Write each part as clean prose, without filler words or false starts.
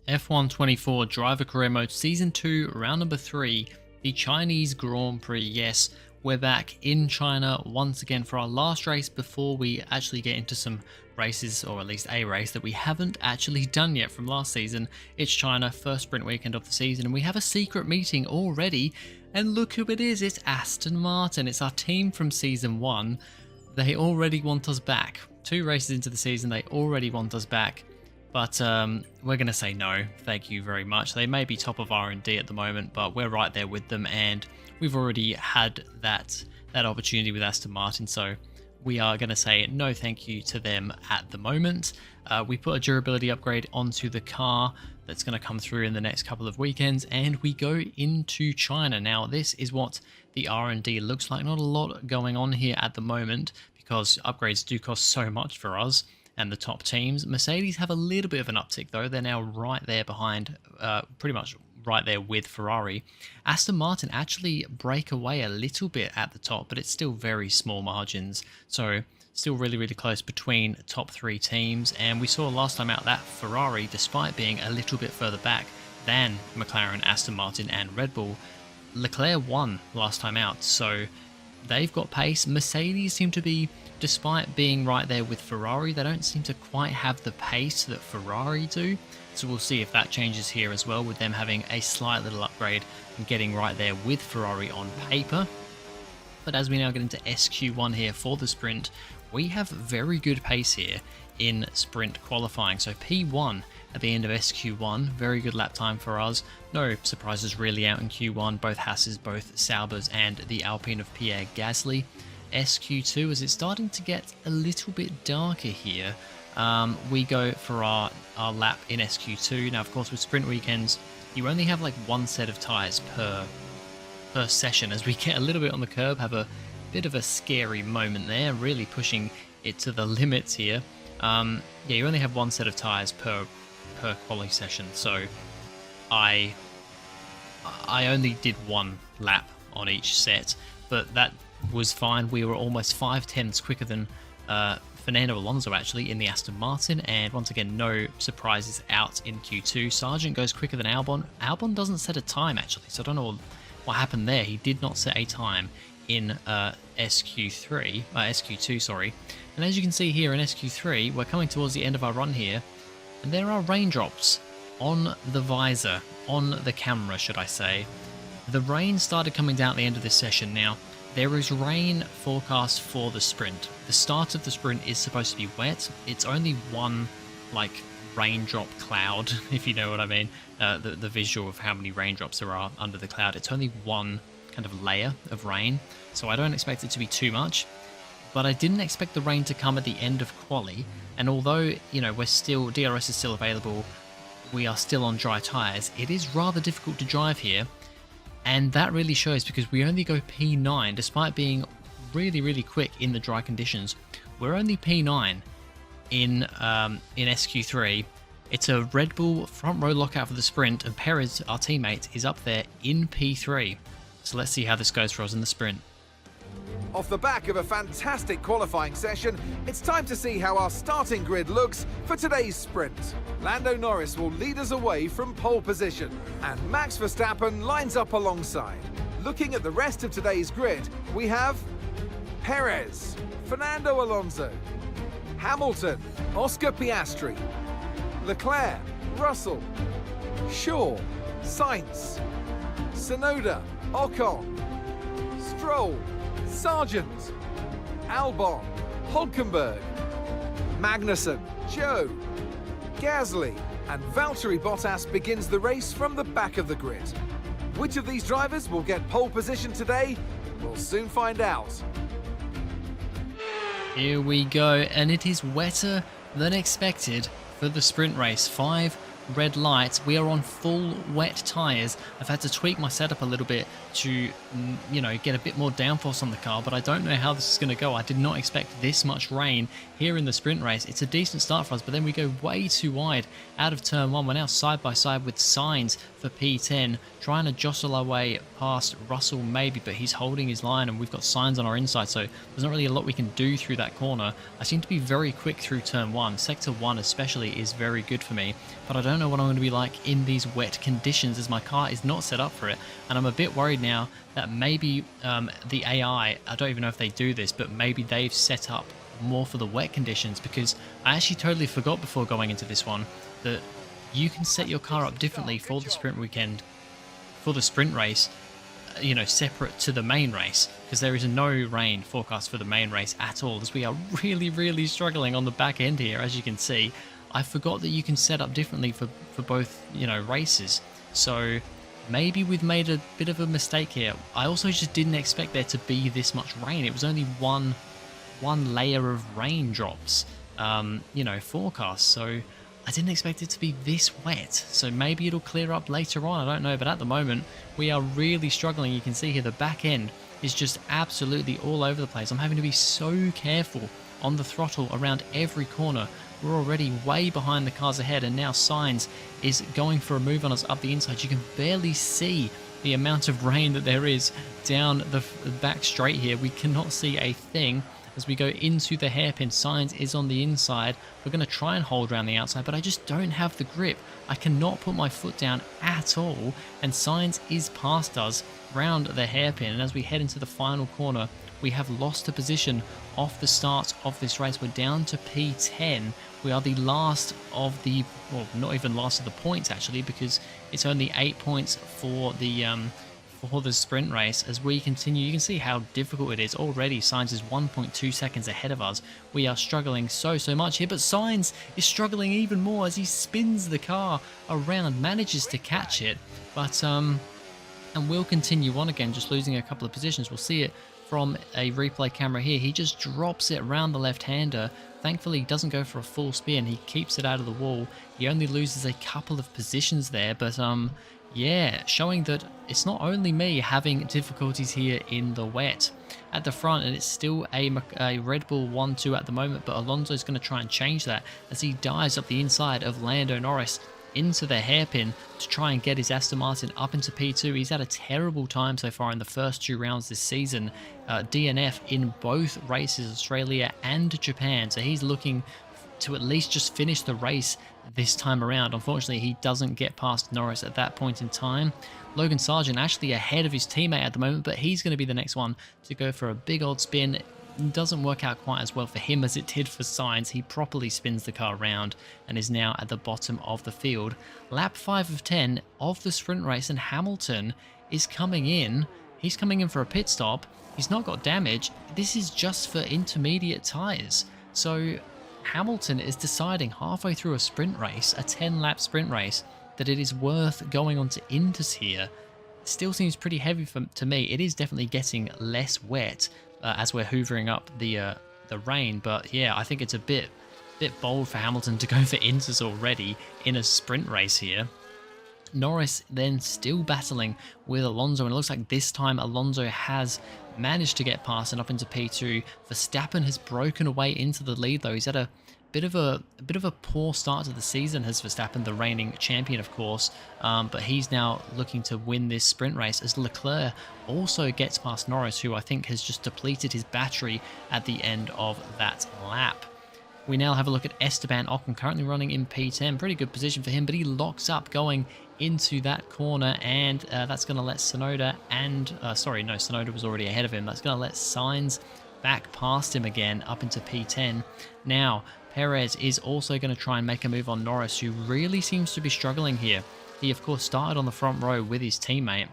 F1 24 Driver Career Mode Season 2, Round number 3, the Chinese Grand Prix. Yes, we're back in China once again for our last race before we actually get into some races, or at least a race that we haven't actually done yet from last season. It's China, first sprint weekend of the season, and we have a secret meeting already. And look who it is, it's Aston Martin. It's our team from Season 1. They already want us back. 2 races into the season, they already want us back. But we're going to say no, thank you very much. They may be top of R&D at the moment, but we're right there with them, and we've already had that opportunity with Aston Martin, so we are going to say no thank you to them at the moment. We put a durability upgrade onto the car that's going to come through in the next couple of weekends, and we go into China. Now, this is what the R&D looks like. Not a lot going on here at the moment, because upgrades do cost so much for us and the top teams. Mercedes have a little bit of an uptick though. They're now right there behind, pretty much right there with Ferrari. Aston Martin actually break away a little bit at the top, but it's still very small margins. So still really close between top 3 teams. And we saw last time out that Ferrari, despite being a little bit further back than McLaren, Aston Martin and Red Bull, Leclerc won last time out. So they've got pace. Mercedes seem to be, despite being right there with Ferrari, they don't seem to quite have the pace that Ferrari do. So we'll see if that changes here as well, with them having a slight little upgrade and getting right there with Ferrari on paper. But as we now get into SQ1 here for the sprint, we have very good pace here in sprint qualifying. So P1 at the end of SQ1, very good lap time for us. No surprises really out in Q1, both Hasses, both Saubers and the Alpine of Pierre Gasly. SQ2, as it's starting to get a little bit darker here, we go for our lap in SQ2. Now, of course, with sprint weekends, you only have like 1 set of tyres per session. As we get a little bit on the curb, have a bit of a scary moment there, really pushing it to the limits here. Yeah, you only have 1 set of tyres per quali session, so I only did 1 lap on each set, but that was fine. We were almost 5/10ths quicker than Fernando Alonso actually in the Aston Martin, and once again no surprises out in Q2. Sargent goes quicker than Albon. Albon doesn't set a time actually, so I don't know what happened there. He did not set a time in SQ2, sorry. And as you can see here in SQ3, we're coming towards the end of our run here, and there are raindrops on the visor, on the camera should I say. The rain started coming down at the end of this session. Now, there is rain forecast for the sprint. The start of the sprint is supposed to be wet. It's only 1 like raindrop cloud, if you know what I mean. The visual of how many raindrops there are under the cloud. It's only 1 kind of layer of rain, so I don't expect it to be too much. But I didn't expect the rain to come at the end of quali, and although, you know, DRS is still available, we are still on dry tyres, it is rather difficult to drive here. And that really shows, because we only go P9 despite being really quick in the dry conditions. We're only P9 in SQ3. It's a Red Bull front row lockout for the sprint, and Perez, our teammate, is up there in P3. So let's see how this goes for us in the sprint. Off the back of a fantastic qualifying session, it's time to see how our starting grid looks for today's sprint. Lando Norris will lead us away from pole position, and Max Verstappen lines up alongside. Looking at the rest of today's grid, we have Perez, Fernando Alonso, Hamilton, Oscar Piastri, Leclerc, Russell, Shaw, Sainz, Tsunoda, Ocon, Stroll, Sargent, Albon, Hulkenberg, Magnussen, Joe, Gasly, and Valtteri Bottas begins the race from the back of the grid. Which of these drivers will get pole position today? We'll soon find out. Here we go, and it is wetter than expected for the sprint race. 5 red lights. We are on full wet tyres. I've had to tweak my setup a little bit to, you know, get a bit more downforce on the car, but I don't know how this is going to go. I did not expect this much rain here in the sprint race. It's a decent start for us, but then we go way too wide out of turn 1. We're now side by side with Sainz for P10, trying to jostle our way past Russell maybe, but he's holding his line and we've got Sainz on our inside, so there's not really a lot we can do through that corner. I seem to be very quick through turn 1. Sector 1 especially is very good for me, but I don't don't know what I'm going to be like in these wet conditions, as my car is not set up for it. And I'm a bit worried now that maybe the AI, I don't even know if they do this, but maybe they've set up more for the wet conditions, because I actually totally forgot before going into this one that you can set your car up differently for the sprint weekend, for the sprint race, you know, separate to the main race, because there is no rain forecast for the main race at all, as we are really struggling on the back end here. As you can see, I forgot that you can set up differently for both, you know, races. So maybe we've made a bit of a mistake here. I also just didn't expect there to be this much rain. It was only one layer of raindrops, you know, forecast. So I didn't expect it to be this wet. So maybe it'll clear up later on, I don't know. But at the moment, we are really struggling. You can see here the back end is just absolutely all over the place. I'm having to be so careful on the throttle around every corner. We're already way behind the cars ahead, and now Sainz is going for a move on us up the inside. You can barely see the amount of rain that there is down the back straight here. We cannot see a thing. As we go into the hairpin, Sainz is on the inside. We're going to try and hold around the outside, but I just don't have the grip. I cannot put my foot down at all, and Sainz is past us round the hairpin. And as we head into the final corner, we have lost a position off the start of this race. We're down to P10. We are the last of the, well, not even last of the points actually, because it's only 8 points for the sprint race. As we continue, you can see how difficult it is already. Sainz is 1.2 seconds ahead of us. We are struggling so much here, but Sainz is struggling even more as he spins the car around, manages to catch it, but and we'll continue on again, just losing a couple of positions. We'll see it from a replay camera here. He just drops it around the left-hander. Thankfully, he doesn't go for a full spin. He keeps it out of the wall. He only loses a couple of positions there, but yeah, showing that it's not only me having difficulties here in the wet. At the front, and it's still a Red Bull 1-2 at the moment, but Alonso's going to try and change that as he dives up the inside of Lando Norris into the hairpin to try and get his Aston Martin up into P2. He's had a terrible time so far in the first 2 rounds this season. DNF in both races, Australia and Japan, so he's looking to at least just finish the race this time around. Unfortunately, he doesn't get past Norris at that point in time. Logan Sargent actually ahead of his teammate at the moment, but he's going to be the next one to go for a big old spin. It doesn't work out quite as well for him as it did for Sainz. He properly spins the car around and is now at the bottom of the field. Lap 5 of 10 of the sprint race, and Hamilton is coming in. He's coming in for a pit stop. He's not got damage. This is just for intermediate tyres. So Hamilton is deciding halfway through a sprint race, a 10-lap sprint race, that it is worth going on to Inters here. It still seems pretty heavy to me. It is definitely getting less wet as we're hoovering up the rain, but yeah, I think it's a bit bold for Hamilton to go for Inters already in a sprint race here. Norris then still battling with Alonso, and it looks like this time Alonso has managed to get past and up into P2. Verstappen has broken away into the lead though. He's had a bit of a poor start to the season, has Verstappen, the reigning champion of course, but he's now looking to win this sprint race as Leclerc also gets past Norris, who I think has just depleted his battery at the end of that lap. We now have a look at Esteban Ocon, currently running in P10. Pretty good position for him, but he locks up going into that corner, and that's going to let Tsunoda and... sorry, no, Tsunoda was already ahead of him. That's going to let Sainz back past him again up into P10. Now, Perez is also going to try and make a move on Norris, who really seems to be struggling here. He, of course, started on the front row with his teammate,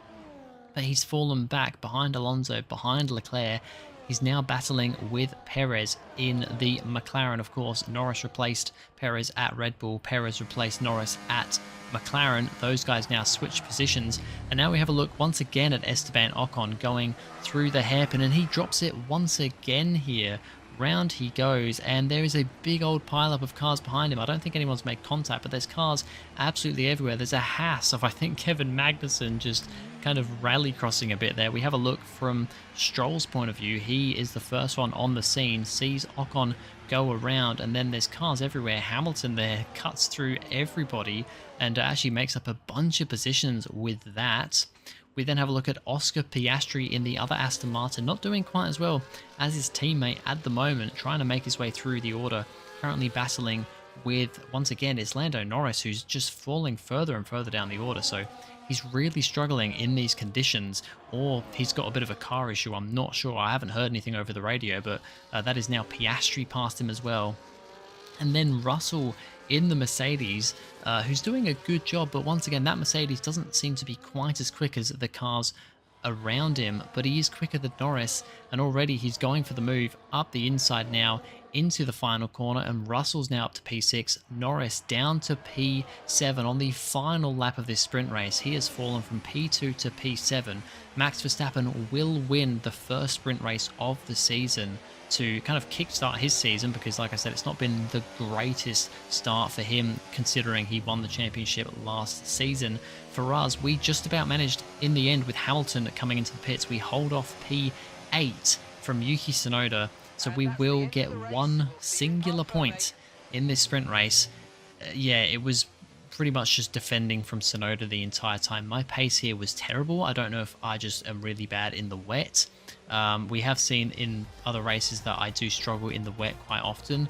but he's fallen back behind Alonso, behind Leclerc. He's now battling with Perez in the McLaren, of course. Norris replaced Perez at Red Bull. Perez replaced Norris at McLaren. Those guys now switch positions. And now we have a look once again at Esteban Ocon going through the hairpin. And he drops it once again here. Round he goes, and there is a big old pileup of cars behind him. I don't think anyone's made contact, but there's cars absolutely everywhere. There's a Haas of, I think, Kevin Magnussen just kind of rally crossing a bit there. We have a look from Stroll's point of view. He is the first one on the scene, sees Ocon go around, and then there's cars everywhere. Hamilton there cuts through everybody and actually makes up a bunch of positions with that. We then have a look at Oscar Piastri in the other Aston Martin, not doing quite as well as his teammate at the moment, trying to make his way through the order, currently battling with, once again, it's Lando Norris who's just falling further and further down the order. So he's really struggling in these conditions, or he's got a bit of a car issue. I'm not sure. I haven't heard anything over the radio, but that is now Piastri past him as well. And then Russell in the Mercedes, who's doing a good job. But once again, that Mercedes doesn't seem to be quite as quick as the cars around him, but he is quicker than Norris, and already he's going for the move up the inside now into the final corner, and Russell's now up to P6, Norris down to P7 on the final lap of this sprint race. He has fallen from P2 to P7. Max Verstappen will win the first sprint race of the season to kind of kickstart his season, because like I said, it's not been the greatest start for him considering he won the championship last season. For us, we just about managed in the end with Hamilton coming into the pits. We hold off P8 from Yuki Tsunoda, so we will get one singular point in this sprint race. Yeah, it was pretty much just defending from Tsunoda the entire time. My pace here was terrible. I don't know if I just am really bad in the wet. We have seen in other races that I do struggle in the wet quite often,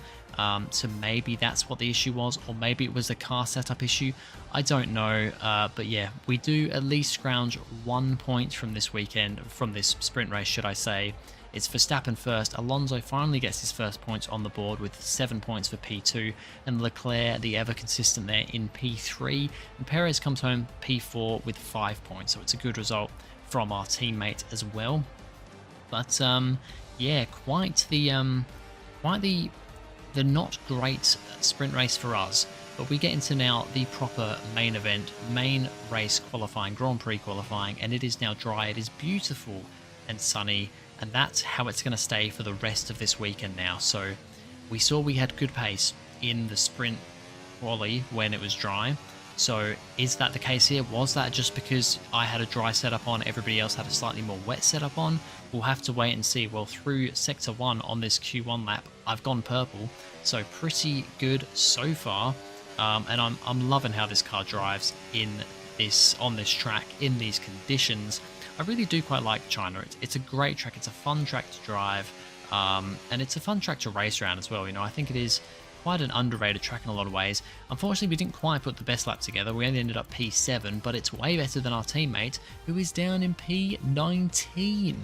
so maybe that's what the issue was, or maybe it was a car setup issue. I don't know, but yeah, we do at least scrounge 1 point from this weekend, from this sprint race should I say. It's Verstappen first. Alonso finally gets his first points on the board with 7 points for P2, and Leclerc, the ever consistent there, in P3, and Perez comes home P4 with 5 points, so it's a good result from our teammate as well. But yeah, quite the not great sprint race for us. But we get into now the proper main event, main race qualifying, Grand Prix qualifying, and it is now dry. It is beautiful and sunny, and that's how it's going to stay for the rest of this weekend now. So we saw we had good pace in the sprint quali when it was dry. So is that the case here? Was that just because I had a dry setup on, everybody else had a slightly more wet setup on? We'll have to wait and see. Well, through Sector 1 on this Q1 lap, I've gone purple, so pretty good so far. And I'm loving how this car drives on this track, in these conditions. I really do quite like China. It's a great track. It's a fun track to drive, and it's a fun track to race around as well. You know, I think it is quite an underrated track in a lot of ways. Unfortunately, we didn't quite put the best lap together. We only ended up P7, but it's way better than our teammate, who is down in P19.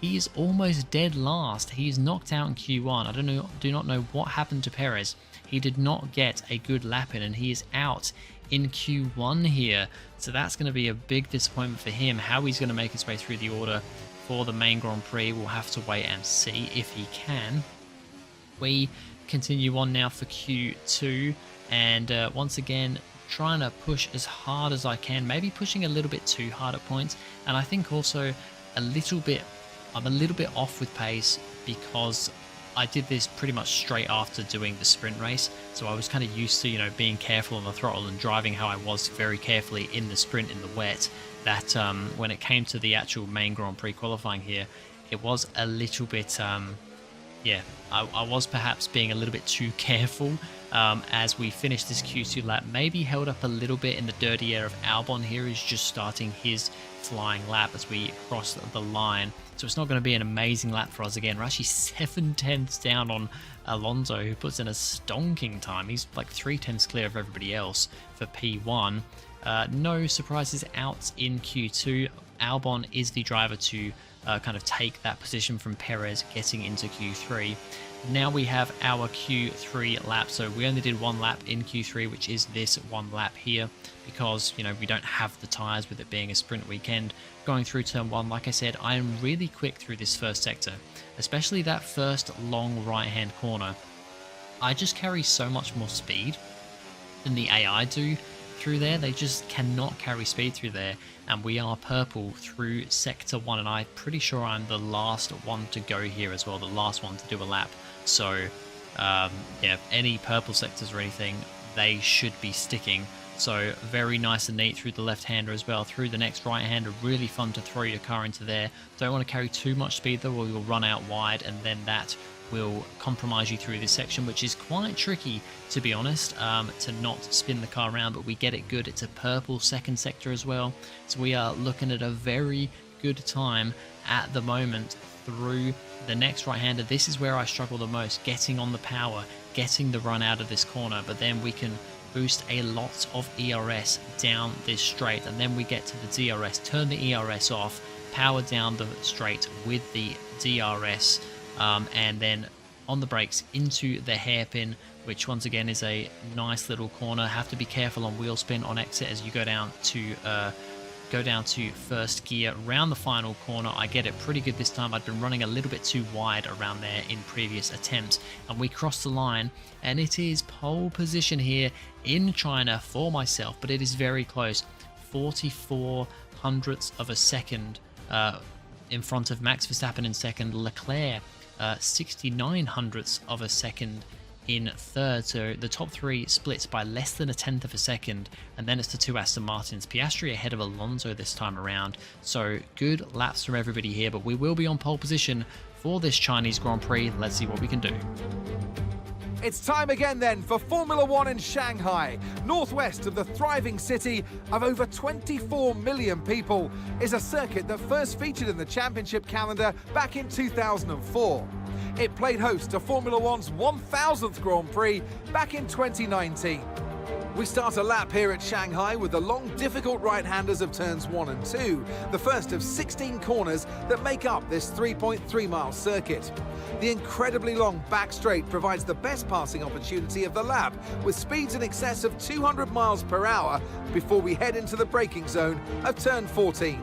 He is almost dead last. He is knocked out in Q1. I do not know what happened to Perez. He did not get a good lap in, and he is out in Q1 here. So that's going to be a big disappointment for him. How he's going to make his way through the order for the main Grand Prix, we'll have to wait and see if he can. We continue on now for Q2, and once again trying to push as hard as I can, maybe pushing a little bit too hard at points, and I think also I'm a little bit off with pace because I did this pretty much straight after doing the sprint race, so I was kind of used to, you know, being careful on the throttle and driving how I was very carefully in the sprint in the wet, that when it came to the actual main Grand Prix qualifying here, it was a little bit yeah, I was perhaps being a little bit too careful as we finished this Q2 lap. Maybe held up a little bit in the dirty air of Albon here. He's just starting his flying lap as we cross the line. So it's not going to be an amazing lap for us again. We're actually 7/10 down on Alonso, who puts in a stonking time. He's like 3/10 clear of everybody else for P1. No surprises out in Q2. Albon is the driver to kind of take that position from Perez getting into Q3. Now we have our Q3 lap, so we only did one lap in Q3, which is this one lap here, because, you know, we don't have the tyres with it being a sprint weekend. Going through turn 1, like I said, I am really quick through this first sector, especially that first long right-hand corner. I just carry so much more speed than the AI do through there. They just cannot carry speed through there, and we are purple through sector 1, and I'm pretty sure I'm the last one to go here as well, the last one to do a lap. So yeah, any purple sectors or anything, they should be sticking. So very nice and neat through the left-hander as well. Through the next right-hander, really fun to throw your car into there. Don't want to carry too much speed though, or you'll run out wide, and then that will compromise you through this section, which is quite tricky, to be honest, to not spin the car around, but we get it good. It's a purple second sector as well, so we are looking at a very good time at the moment through the next right-hander. This is where I struggle the most, getting on the power, getting the run out of this corner, but then we can boost a lot of ERS down this straight, and then we get to the DRS, turn the ERS off, power down the straight with the DRS, and then on the brakes into the hairpin, which once again is a nice little corner. Have to be careful on wheel spin on exit as you go down to first gear around the final corner. I get it pretty good this time. I'd been running a little bit too wide around there in previous attempts, and we cross the line, and it is pole position here in China for myself, but it is very close. 44 hundredths of a second in front of Max Verstappen in second, Leclerc 69 hundredths of a second in third. So the top three splits by less than a tenth of a second, and then it's the two Aston Martins. Piastri ahead of Alonso this time around, so good laps from everybody here, but we will be on pole position for this Chinese Grand Prix. Let's see what we can do. It's time again then for Formula One in Shanghai. Northwest of the thriving city of over 24 million people is a circuit that first featured in the championship calendar back in 2004. It played host to Formula One's 1000th Grand Prix back in 2019. We start a lap here at Shanghai with the long, difficult right-handers of turns 1 and 2, the first of 16 corners that make up this 3.3-mile circuit. The incredibly long back straight provides the best passing opportunity of the lap, with speeds in excess of 200 miles per hour before we head into the braking zone of turn 14.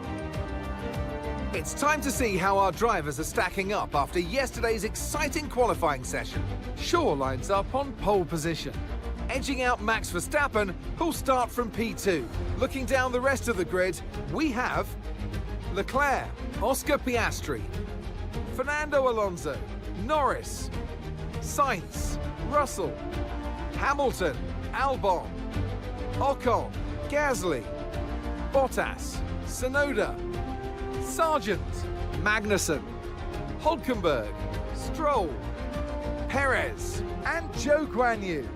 It's time to see how our drivers are stacking up after yesterday's exciting qualifying session. Shaw lines up on pole position, edging out Max Verstappen, who'll start from P2. Looking down the rest of the grid, we have Leclerc, Oscar Piastri, Fernando Alonso, Norris, Sainz, Russell, Hamilton, Albon, Ocon, Gasly, Bottas, Tsunoda, Sargent, Magnussen, Hulkenberg, Stroll, Perez, and Zhou Guanyu.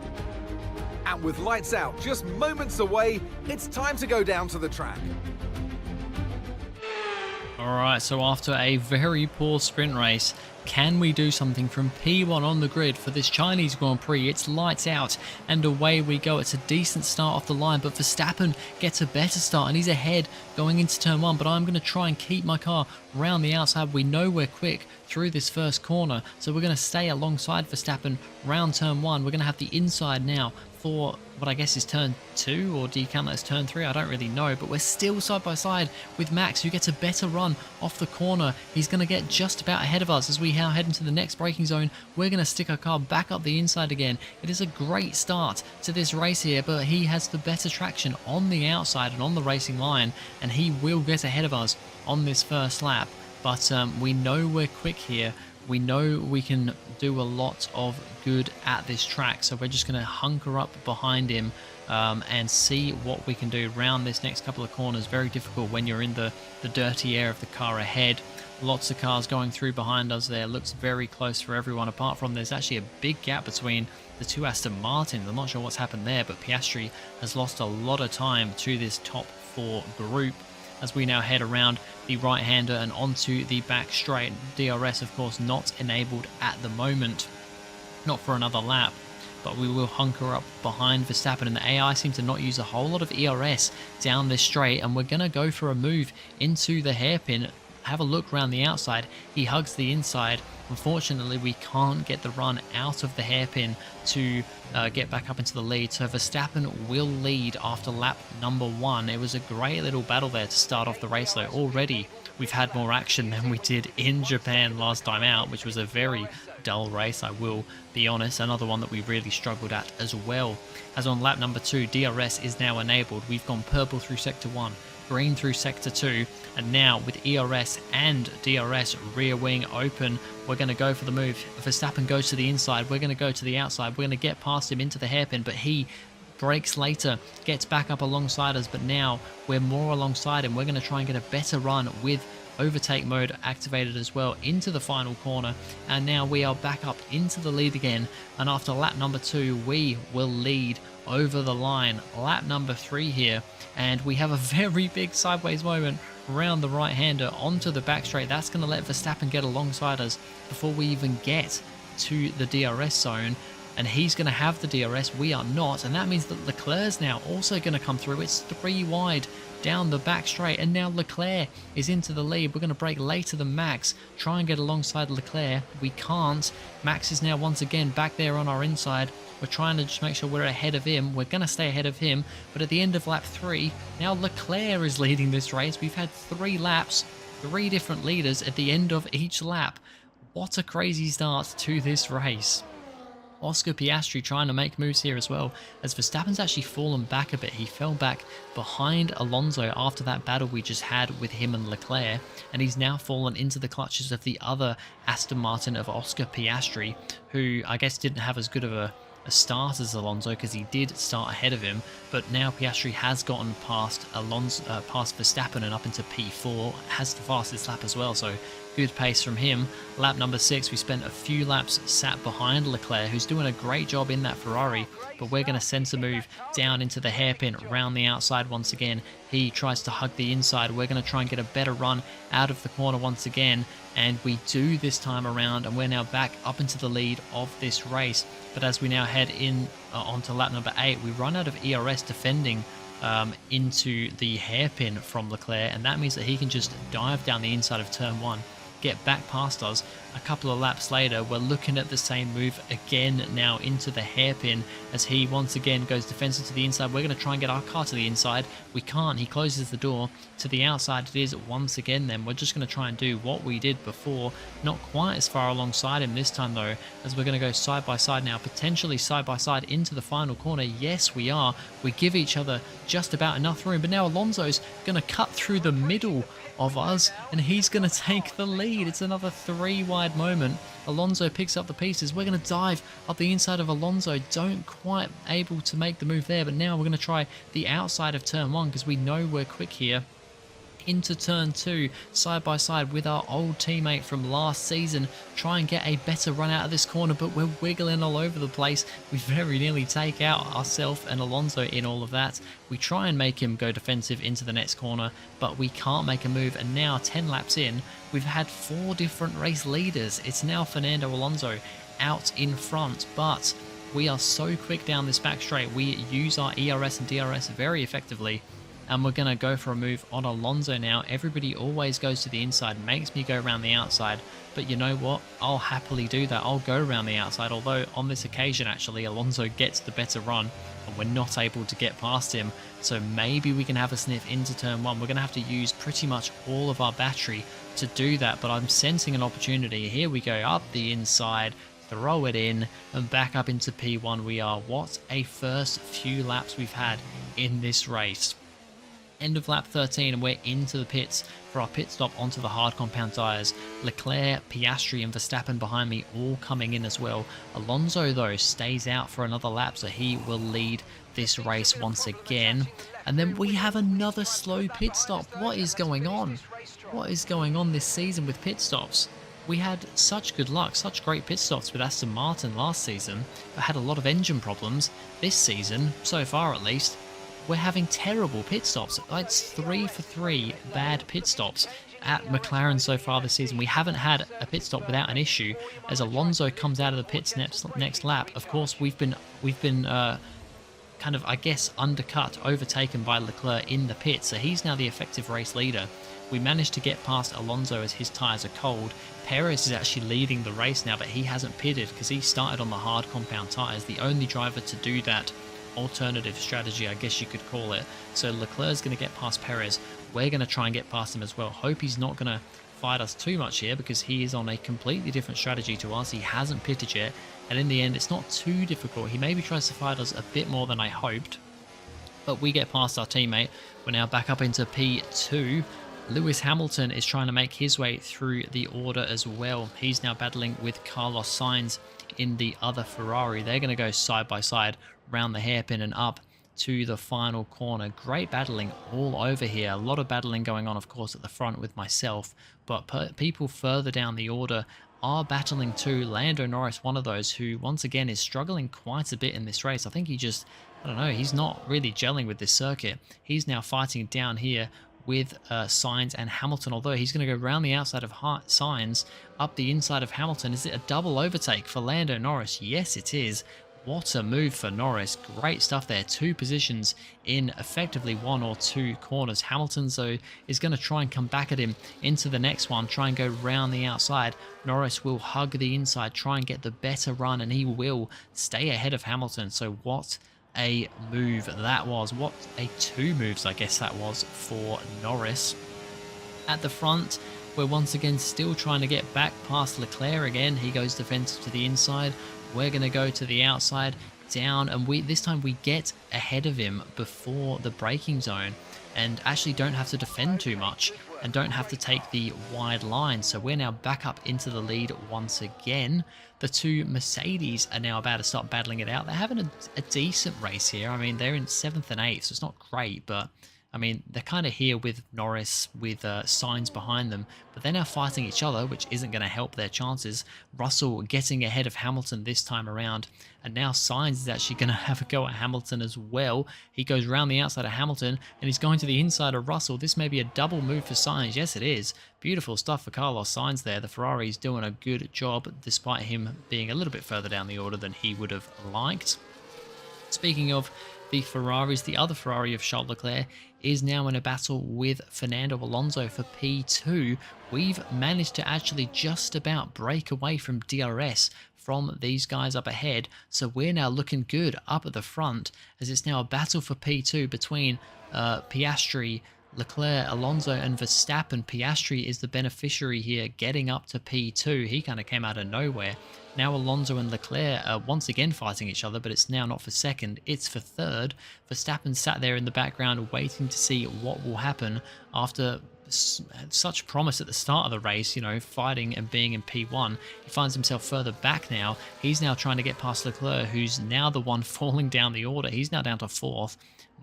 And with lights out just moments away, it's time to go down to the track. Alright, so after a very poor sprint race, can we do something from P1 on the grid for this Chinese Grand Prix? It's lights out and away we go. It's a decent start off the line, but Verstappen gets a better start and he's ahead going into turn 1, but I'm going to try and keep my car around the outside. We know we're quick through this first corner, so we're going to stay alongside Verstappen round turn 1. We're going to have the inside now for what I guess is turn 2, or do you count that as turn 3? I don't really know, but we're still side by side with Max, who gets a better run off the corner. He's going to get just about ahead of us as we now head into the next braking zone. We're going to stick our car back up the inside again. It is a great start to this race here, but he has the better traction on the outside and on the racing line, and he will get ahead of us on this first lap. But we know we're quick here. We know we can do a lot of good at this track, so we're just going to hunker up behind him and see what we can do around this next couple of corners. Very difficult when you're in the dirty air of the car ahead. Lots of cars going through behind us there. Looks very close for everyone, apart from there's actually a big gap between the two Aston Martins. I'm not sure what's happened there, but Piastri has lost a lot of time to this top 4 group as we now head around the right-hander and onto the back straight. DRS, of course, not enabled at the moment, not for another lap, but we will hunker up behind Verstappen, and the AI seem to not use a whole lot of ERS down this straight, and we're going to go for a move into the hairpin. Have a look around the outside. He hugs the inside. Unfortunately, we can't get the run out of the hairpin to get back up into the lead, so Verstappen will lead after lap number 1. It was a great little battle there to start off the race, though. Already we've had more action than we did in Japan last time out, which was a very dull race, I will be honest. Another one that we really struggled at as well. As on lap number 2, DRS is now enabled. We've gone purple through sector 1, green through sector 2, and now with ERS and DRS rear wing open, we're going to go for the move. Verstappen goes to the inside, we're going to go to the outside, we're going to get past him into the hairpin, but he brakes later, gets back up alongside us, but now we're more alongside him. We're going to try and get a better run with overtake mode activated as well into the final corner, and now we are back up into the lead again, and after lap number 2 we will lead over the line. Lap number 3 here, and we have a very big sideways moment around the right-hander onto the back straight. That's going to let Verstappen get alongside us before we even get to the DRS zone, and he's going to have the DRS. We are not, and that means that Leclerc's now also going to come through. It's 3 wide down the back straight, and now Leclerc is into the lead. We're going to brake later than Max, try and get alongside Leclerc. We can't. Max is now once again back there on our inside. We're trying to just make sure we're ahead of him. We're going to stay ahead of him, but at the end of lap 3, now Leclerc is leading this race. We've had 3 laps, 3 different leaders at the end of each lap. What a crazy start to this race. Oscar Piastri trying to make moves here as well, as Verstappen's actually fallen back a bit. He fell back behind Alonso after that battle we just had with him and Leclerc, and he's now fallen into the clutches of the other Aston Martin of Oscar Piastri, who I guess didn't have as good of a start as Alonso, because he did start ahead of him, but now Piastri has gotten past past Verstappen and up into P4, has the fastest lap as well, so good pace from him. Lap number 6, we spent a few laps sat behind Leclerc, who's doing a great job in that Ferrari, but we're going to sense a move down into the hairpin, around the outside once again. He tries to hug the inside. We're going to try and get a better run out of the corner once again, and we do this time around, and we're now back up into the lead of this race. But as we now head in onto lap number 8, we run out of ERS defending into the hairpin from Leclerc, and that means that he can just dive down the inside of turn 1, get back past us. A couple of laps later, we're looking at the same move again now into the hairpin, as he once again goes defensive to the inside. We're going to try and get our car to the inside. We can't. He closes the door to the outside. It is once again then. We're just going to try and do what we did before. Not quite as far alongside him this time though, as we're going to go side by side now, potentially side by side into the final corner. Yes, we are. We give each other just about enough room, but now Alonso's going to cut through the middle of us, and he's going to take the lead. It's another 3 wide moment. Alonso picks up the pieces. We're going to dive up the inside of Alonso. Don't quite able to make the move there, but now we're going to try the outside of turn 1, because we know we're quick here. Into turn 2, side by side with our old teammate from last season, try and get a better run out of this corner, but we're wiggling all over the place. We very nearly take out ourselves and Alonso in all of that. We try and make him go defensive into the next corner, but we can't make a move, and now 10 laps in, we've had 4 different race leaders. It's now Fernando Alonso out in front, but we are so quick down this back straight. We use our ERS and DRS very effectively, and we're going to go for a move on Alonso now. Everybody always goes to the inside, makes me go around the outside, but you know what? I'll happily do that. I'll go around the outside, although on this occasion actually Alonso gets the better run and we're not able to get past him. So maybe we can have a sniff into turn 1. We're going to have to use pretty much all of our battery to do that, but I'm sensing an opportunity. Here we go, up the inside, throw it in, and back up into P1 we are. What a first few laps we've had in this race. End of lap 13, and we're into the pits for our pit stop onto the hard compound tyres. Leclerc, Piastri and Verstappen behind me all coming in as well. Alonso though stays out for another lap, so he will lead this race once again. And then we have another slow pit stop. What is going on? What is going on this season with pit stops? We had such good luck, such great pit stops with Aston Martin last season, but had a lot of engine problems. This season, so far at least, we're having terrible pit stops. It's 3 for 3 bad pit stops at McLaren so far this season. We haven't had a pit stop without an issue. As Alonso comes out of the pits next lap, of course we've been kind of, I guess, undercut, overtaken by Leclerc in the pits. So he's now the effective race leader. We managed to get past Alonso as his tyres are cold. Perez is actually leading the race now, but he hasn't pitted because he started on the hard compound tyres. The only driver to do that alternative strategy, I guess you could call it. So Leclerc's going to get past Perez. We're going to try and get past him as well. Hope he's not going to fight us too much here, because he is on a completely different strategy to us. He hasn't pitted yet, and in the end it's not too difficult. He maybe tries to fight us a bit more than I hoped, but we get past our teammate. We're now back up into P2. Lewis Hamilton is trying to make his way through the order as well. He's now battling with Carlos Sainz in the other Ferrari. They're going to go side by side round the hairpin and up to the final corner. Great battling all over here. A lot of battling going on, of course, at the front with myself, but people further down the order are battling too. Lando Norris, one of those who once again is struggling quite a bit in this race. I think I don't know, he's not really gelling with this circuit. He's now fighting down here with Sainz and Hamilton, although he's going to go around the outside of Sainz, up the inside of Hamilton. Is it a double overtake for Lando Norris? Yes, it is. What a move for Norris. Great stuff there. 2 positions in effectively 1 or 2 corners. Hamilton, though, is going to try and come back at him into the next one, try and go round the outside. Norris will hug the inside, try and get the better run, and he will stay ahead of Hamilton. So what a move that was. What a 2 moves, I guess that was, for Norris. At the front, we're once again still trying to get back past Leclerc again. He goes defensive to the inside. We're going to go to the outside, down, and this time we get ahead of him before the braking zone and actually don't have to defend too much and don't have to take the wide line. So we're now back up into the lead once again. The 2 Mercedes are now about to start battling it out. They're having a decent race here. I mean, they're in 7th and 8th, so it's not great, but I mean, they're kind of here with Norris, with Sainz behind them, but they're now fighting each other, which isn't going to help their chances. Russell getting ahead of Hamilton this time around, and now Sainz is actually going to have a go at Hamilton as well. He goes round the outside of Hamilton, and he's going to the inside of Russell. This may be a double move for Sainz. Yes, it is. Beautiful stuff for Carlos Sainz there. The Ferrari's doing a good job, despite him being a little bit further down the order than he would have liked. Speaking of the Ferraris, the other Ferrari of Charles Leclerc is now in a battle with Fernando Alonso for P2. We've managed to actually just about break away from DRS from these guys up ahead, so we're now looking good up at the front as it's now a battle for P2 between Piastri, Leclerc, Alonso and Verstappen. Piastri is the beneficiary here, getting up to P2. He kind of came out of nowhere. Now Alonso and Leclerc are once again fighting each other, but it's now not for second, it's for third. Verstappen sat there in the background waiting to see what will happen after such promise at the start of the race, you know, fighting and being in P1. He finds himself further back now. He's now trying to get past Leclerc, who's now the one falling down the order. He's now down to 4th.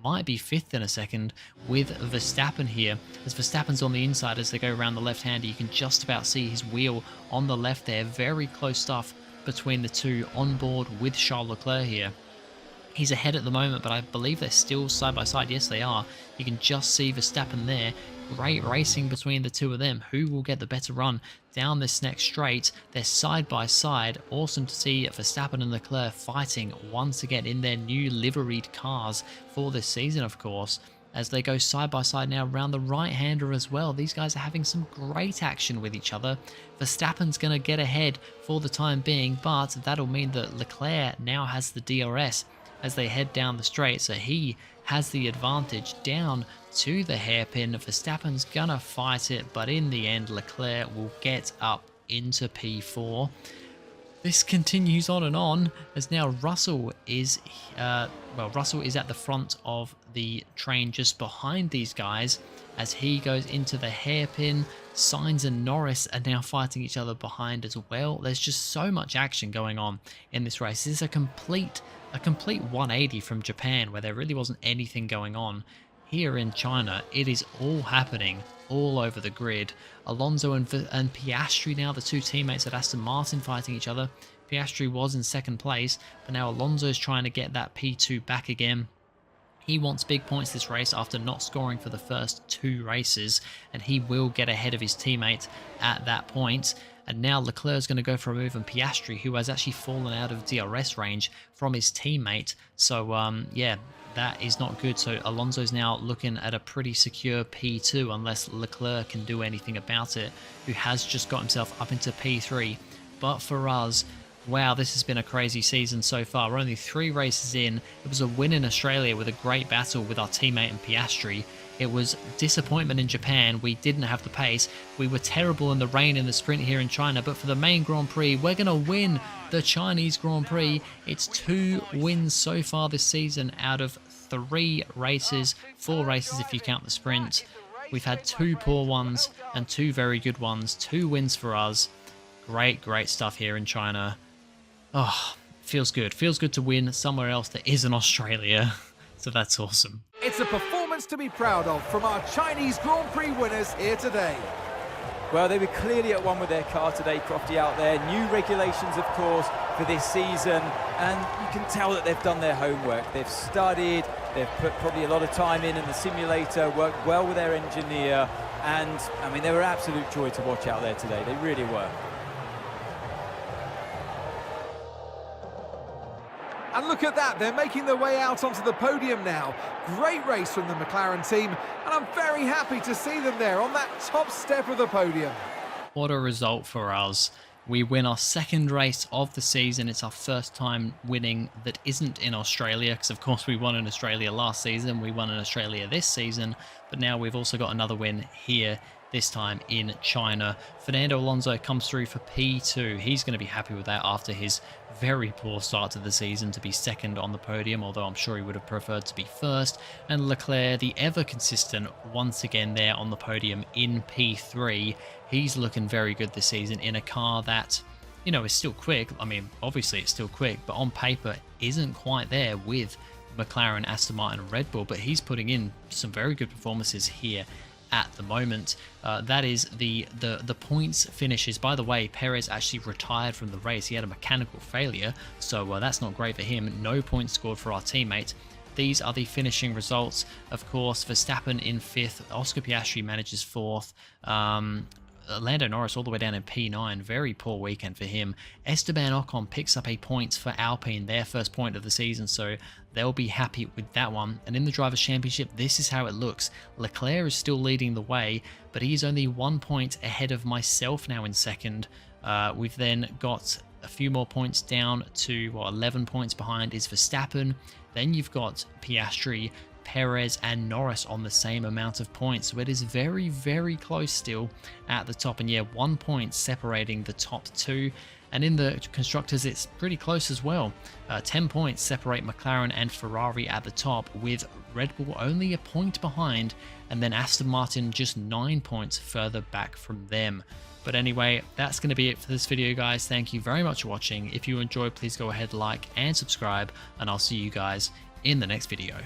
Might be 5th in a second with Verstappen here. As Verstappen's on the inside as they go around the left-hander, you can just about see his wheel on the left there. Very close stuff between the 2 on board with Charles Leclerc here. He's ahead at the moment, but I believe they're still side by side. Yes, they are. You can just see Verstappen there. Great racing between the 2 of them. Who will get the better run down this next straight? They're side by side. Awesome to see Verstappen and Leclerc fighting once again in their new liveried cars for this season, of course, as they go side by side now around the right-hander as well. These guys are having some great action with each other. Verstappen's going to get ahead for the time being, but that'll mean that Leclerc now has the DRS as they head down the straight, so he has the advantage down to the hairpin. Verstappen's gonna fight it, but in the end Leclerc will get up into P4. This continues on as now Russell is Russell is at the front of the train just behind these guys as he goes into the hairpin. Sainz and Norris are now fighting each other behind as well. There's just so much action going on in this race. This is a complete 180 from Japan, where there really wasn't anything going on. Here in China, it is all happening all over the grid. Alonso and Piastri now, the 2 teammates at Aston Martin, fighting each other. Piastri was in 2nd place, but now Alonso is trying to get that P2 back again. He wants big points this race after not scoring for the first 2 races, and he will get ahead of his teammate at that point. And now Leclerc is going to go for a move on Piastri, who has actually fallen out of DRS range from his teammate. So, yeah, that is not good. So Alonso's now looking at a pretty secure P2, unless Leclerc can do anything about it, who has just got himself up into P3. But for us, wow, this has been a crazy season so far. We're only 3 races in. It was a win in Australia with a great battle with our teammate in Piastri. It was disappointment in Japan. We didn't have the pace. We were terrible in the rain in the sprint here in China. But for the main Grand Prix, we're going to win the Chinese Grand Prix. It's 2 wins so far this season out of 3 races. 4 races if you count the sprint. We've had 2 poor ones and 2 very good ones. 2 wins for us. Great stuff here in China. Oh, feels good. Feels good to win somewhere else that isn't Australia. So that's awesome. It's a performance to be proud of from our Chinese Grand Prix winners here today. Well, they were clearly at one with their car today, Crofty, out there. New regulations, of course, for this season. And you can tell that they've done their homework. They've studied, they've put probably a lot of time in the simulator, worked well with their engineer. And, I mean, they were absolute joy to watch out there today. They really were. And look at that, they're making their way out onto the podium now. Great race from the McLaren team, and I'm very happy to see them there on that top step of the podium. What a result for us. We win our second race of the season. It's our first time winning that isn't in Australia, because of course we won in Australia last season, we won in Australia this season, but now we've also got another win here, this time in China. Fernando Alonso comes through for P2. He's going to be happy with that after his very poor start to the season to be second on the podium, although I'm sure he would have preferred to be first. And Leclerc, the ever consistent, once again there on the podium in P3. He's looking very good this season in a car that, you know, is still quick. I mean, obviously it's still quick, but on paper isn't quite there with McLaren, Aston Martin and Red Bull, but he's putting in some very good performances here at the moment. That is the points finishes. By the way, Perez actually retired from the race. He had a mechanical failure, so that's not great for him. No points scored for our teammate. These are the finishing results. Of course, Verstappen in 5th, Oscar Piastri manages 4th, Lando Norris all the way down in P9. Very poor weekend for him. Esteban Ocon picks up a point for Alpine, their first point of the season, so they'll be happy with that one. And in the Drivers' Championship, this is how it looks. Leclerc is still leading the way, but he's only 1 point ahead of myself now in second. We've then got a few more points down to 11 points behind is Verstappen. Then you've got Piastri, Perez and Norris on the same amount of points, so it is very, very close still at the top. And yeah, 1 point separating the top two. And in the constructors, it's pretty close as well. 10 points separate McLaren and Ferrari at the top, with Red Bull only a point behind, and then Aston Martin just 9 points further back from them. But anyway, that's going to be it for this video, guys. Thank you very much for watching. If you enjoyed, please go ahead, like and subscribe, and I'll see you guys in the next video.